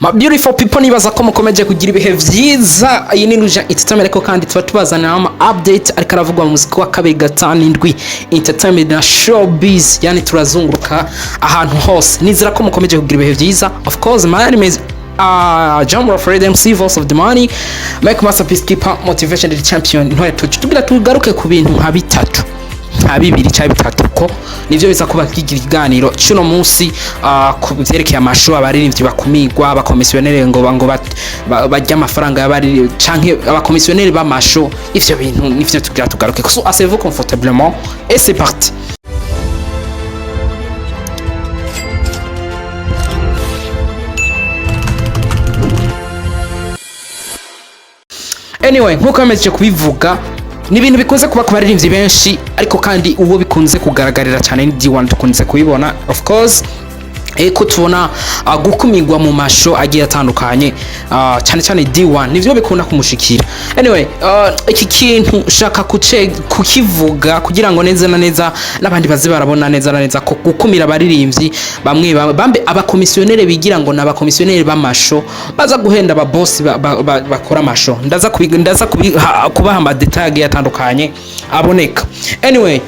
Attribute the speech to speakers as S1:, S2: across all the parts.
S1: My beautiful people, nibaza ko mukomeje kugira ibihe vyiza. Iyi ni Ruja Entertainment ariko kandi tuba tubazanira ama update ariko aravugwa mu muziki wa kabiri gatanu indwi entertainment na showbiz, yani turazunguruka ahantu hose. Nizera ko mukomeje kugira ibihe vyiza. Of course, my name is Jamro Fred MC Voice of the Money, make masterpiece keeper motivation the champion. Ntore tugira tugaruke ku bintu nka bitatu bibiri cyangwa bitatu ko nivyo biza kuba kigira iganiro cyuno munsi ku byerekeye amasho abaririmbyi bakumigwa abakomisiyoneri ngo bajya amafaranga y'abari canke abakomisiyoneri b'amasho. Ivyo bintu nivyo tugira tugaruke so asseyez-vous confortablement et c'est parti. Anyway, nkuko ameje kubivuga ni ibintu bikunze kuba ku baririmbyi benshi, ariko kandi uwo bikunze kugaragarira cyane ni D1 dukunze kubibona. Of course eko tubona gukumigwa mu masho agiye atandukanye, cyane cyane D1 nivyo bikunda kumushikira. Anyway, iki kintu shaka kukivuga kugira ngo neza na neza n'abandi bazi barabona neza na neza ko gukumira abaririmbyi bamwe bambe abakomisiyoneri bigira ngo n'abakomisiyoneri b'amasho baza guhenda aba boss bakora amasho. Ndaza kubaha ama details atandukanye aboneka. Anyway,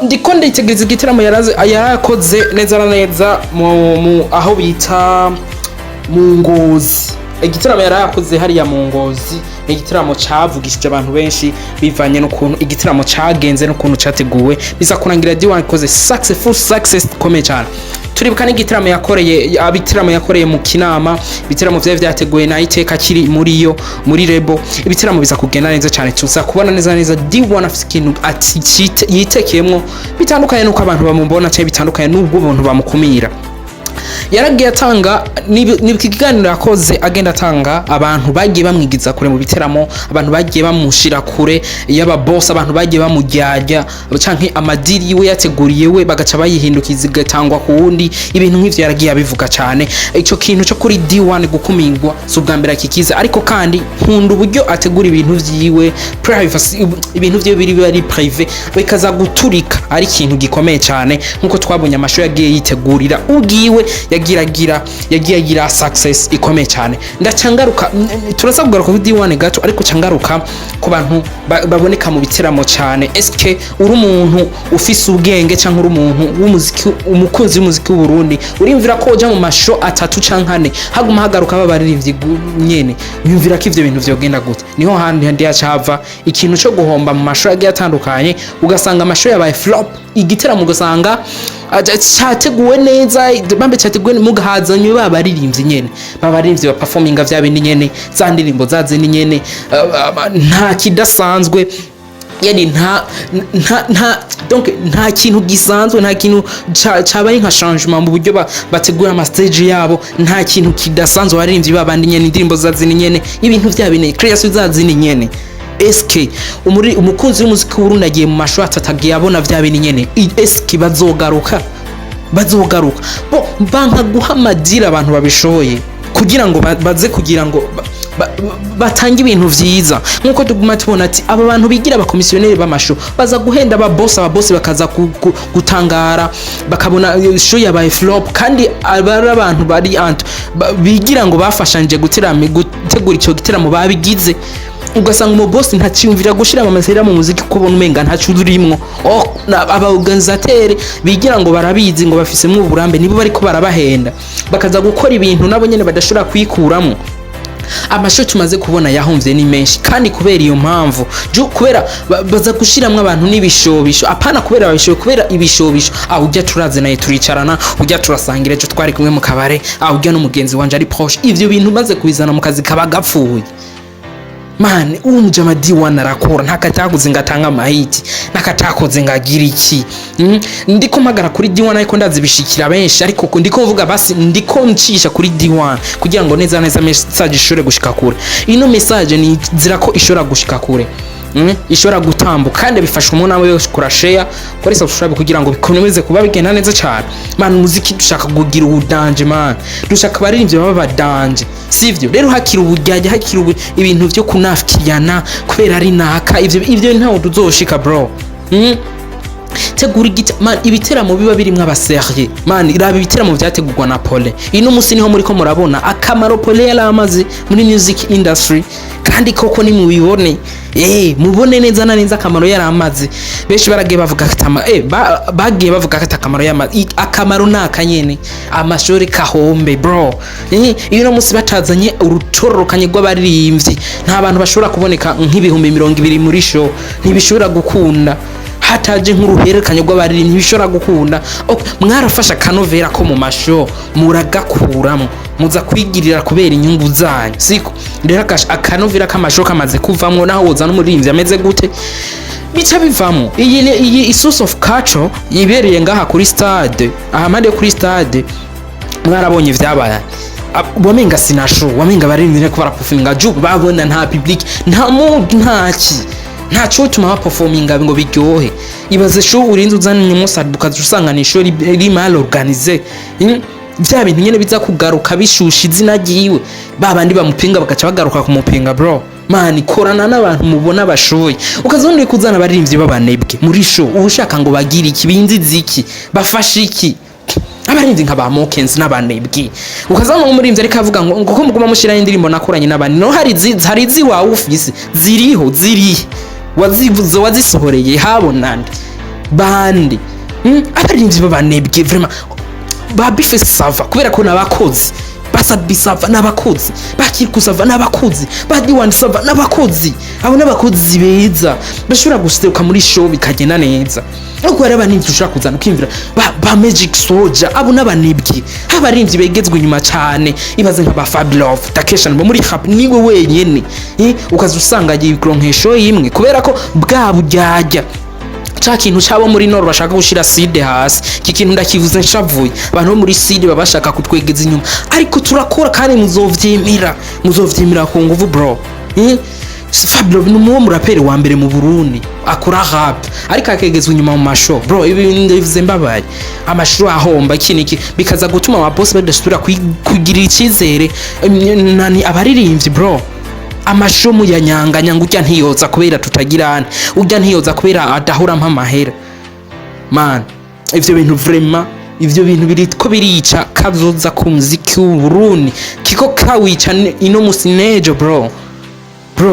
S1: ndiko nditegereza igitaramo yarakoze neza na neza mu aho bita mu Ngozi. Igitaramo yarakoze hariya mu Ngozi, igitaramo cyavugishije abantu benshi bivanye n'ukuntu igitaramo cyagenze n'ukuntu cyateguwe, biza kurangira D1 koze success komeye cyane. Turibuka n'igitaramo yakoreye mu Kinama, ibitaramo byateguwe na Iteka kiri muri Rebo. Ibitaramo biza kugenda neza cyane, tuza kubona neza D1 afite ikintu yitekeyemo bitandukanye nuko abantu bamubona cyane, bitandukanye n'ubwo abantu bamukumira. Yaragiye atanga n'ibikiganiro yakoze agenda atanga, abantu bagiye bamwigiza kure mu biteramo, abantu bagiye bamushira kure y'aba boss, abantu bagiye bamujyajya canke amadiri we yateguriye we bagaca bayihindukiza gatangwa ku wundi. Ibintu nk'ivyo yaragiye abivuga cyane. Ico kintu cyo kuri D1 gukumingwa so bwa mbere akikiza, ariko kandi nkunda uburyo ategura ibintu vyiwe privacy, ibintu vyiwe biri ari privé bikaza guturika, ari ikintu gikomeye cyane nkuko twabonye amasho yagiye yitegurira ubwiwe yagiye agira success ikomeye cyane. Ndacangaruka turasa kugaruka kuri D1 gato, ariko cangaruka ku bantu baboneka mu biteramo cyane. Eske uri umuntu ufise ubwenge cyangwa uri umuntu w'umuziki, umukunzi w'umuziki w'u Burundi, urimvira ko uja mu masho atatu canke ane haguma hagaruka babaririmbyi nyene, yumvira ko ivyo bintu vyogenda gute? Niho handi yacava ikintu cyo guhomba mu masho yagiye atandukanye, ugasanga amasho yabaye flop, igiteramo ugasanga cyateguwe neza bambe cyateguwe mugahazanywe babaririmbyi nyene, babaririmbyi ba performinga vya bindi nyene, za ndirimbo zaze ni nyene, nta kidasanzwe, yani nta kintu gisanzwe, nta kintu cabaye nka changement mu buryo bategura ama stage yabo, nta kintu kidasanzwe. Abaririmbyi babandi nyene, indirimbo zaze ni nyene, ibintu vya bindi creation zaze ni nyene. Eske umukunzi w'umuziki w'Urundi agiye mu masho atatagiye abona vya bindi nyene, eske bazogaruka bo banka guhamadira abantu babishoboye kugira ngo baze kugira ngo batange ibintu vyiza. Nkuko tuguma tubona ati aba bantu bigira abakomisiyoneri b'amasho baza guhenda aba boss bakaza gutangara bakabona show yabaye flop, kandi abara abantu bari bigira ngo bafashanje gutegura ico gitaramo babigize, ugasanga mu boss ntaciyumvira gushira mu masera mu muziki ko bona umenga ntacurimwo. Aba organisateur bigira ngo barabizi ngo bafisemwe uburambe, nibo bariko barabahenda bakaza gukora ibintu nabo nyene badashobora kwikuramo. Amasho tumaze kubona yahomvye ni menshi, kandi kubera iyo mpamvu kubera baza gushiramwe abantu n'ibishobisho, apana kubera babishoboye, kubera ibishobisho. Ujya turaze naye turicarana, ujya turasangira ejo twari kumwe mu kabare, ujya n'umugenzi wanje ari proche. Ivyo bintu maze kubizana mu kazi kaba gapfuye. Man, umujama D1 arakora ntakataguze ngatanga amahiti, nakatakoze ngagira iki. Ndiko magara kuri D1 ariko ndazibishikira benshi, ariko ndiko mvuga basi ndiko ncisha kuri D1 kugira ngo neza message ishore gushika kure. Ino message ni zira ko ishora gushika kure, ishora gutambuka, kandi bifasha umuntu nawe kura share kuri subscribe kugira ngo bikomeze kuba bigenda neza cyane. Man, muziki dushaka kugira ubudanje, man dushaka baririmbye baba badanje, sivyo? Rero hakira ubujyaje, hakira ibintu byo kunafkirana kubera ari naka, ivyo ntawo tuzoshika bro. tegura man ibiteramo biba birimwe abaserie man iraba ibiteramo byategurwa na Pole ino musi niho muri ko murabona akamaro Pole yaramaze muri music industry kandi koko ni mubibone mubone neza na neza akamaro yaramaze benshi baragiye bavuga katama bagiye bavuga katakamaro yamaze akamaro nakanyene amashuri kahombe bro ino musi batazanye urutorokanye rw'abaririmbyi nta bantu bashobora kuboneka nk'ibihumbi 200 muri show ntibishobora gukunda hataje nk'uruhererekanye rw'abaririmbyi ntibishobora gukunda mwarafasha kanovera ko mu masho muragakuramo muza kwigirira kubera inyungu zanyu siko rero akanovera kamasho kamaze kuvamwo naho woza n'umuririmbyi ameze gute bica bivamo iyi source of culture yibereye ngaha kuri stade ahamande kuri stade mwarabonye vyabaye wamenga sinasho wamenga baririmbyi ko baraperforminga jubu babona nta public nta mood ntaki ntaco tuma performinga ngo biryohe ibaze show urinze uzanye umusadi ukazusanga ni show iri mal organize bya bintu nyene biza kugaruka bishusha izina giwe babandi bamupinga bagaca bagaruka kumupinga bro man korana n'abantu mubona bashoye ukazonde kuzana baririmbyi babanebwe muri show ushaka ngo bagire iki binzizi iki bafashe iki abarinzi nkaba Mokens n'abanebwe ukazana umurimbyi ariko avuga ngo ko muguma mushira indirimbo nakoranye n'abandi no hari ziwa ufisi ziriho wazivuze wazisohoreye habonande bandi abarinzi babanebwe vraiment babife sava kubera ko nabakozi basabisava nabakozi bakirkusava nabakozi badiwandi sava nabakozi abo nabakozi beza bashobora guseruka muri show bikagenda neza uko ari abaninzi ushaka kuzana ukimvira ba Magic Soldier abo nabanebwe abarinzi begezwe inyuma cyane ibaze nka ba Fab Love Takesha muri rap niwe wenyene ukazusanga agiye kronkesho yimwe kubera ko bwa bujyajya cha kintu cyabo muri Nord bashaka gushira side hasi kikintu ndakivuze nshavuye abantu muri side babashaka kutwegeza inyuma ariko turakora kandi muzovyimira ku nguvu bro Fabio numu muraperi wa mbere mu Burundi akora rap ariko akegezwe inyuma mu masho bro ibi ndivuze mbabaye amasho ahomba kiniki bikaza gutuma aba boss badasubira kugira ikizere nani abaririmbyi bro amashomu ya nyanganya ngujya ntiyoza kubera tutagirana ujya ntiyoza kubera adahura mpamahera man ivyo bintu vraiment ivyo bintu biriko birica kazoza ku muziki w'Uburundi kiko kawica ino musinejo bro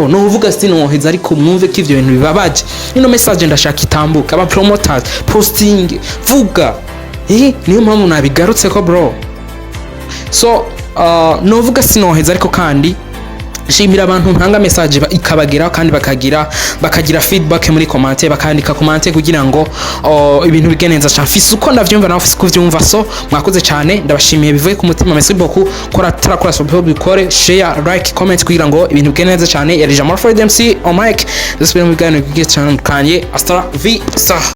S1: no uvuga sinoheza ariko mwumve ko ivyo bintu bibabaje ino message ndashaka itambuka aba promoters posting vuga niyo mpamvu nabigarutse ko bro so no uvuga sinoheza ariko kandi shimira abantu ntanga message ikabagera kandi bakagira feedback muri comment bakandika comment kugira ngo ibintu bigeneza cyafise uko ndavyumva nawe ufise kuvyumva so mwakoze cyane ndabashimiye bivuye ku mutima merci beaucoup kora tarakora support bikore share like comment kugira ngo ibintu bigeneza cyane yari Jamal for MC on mic this film biganiro cyane kanye Astra V Star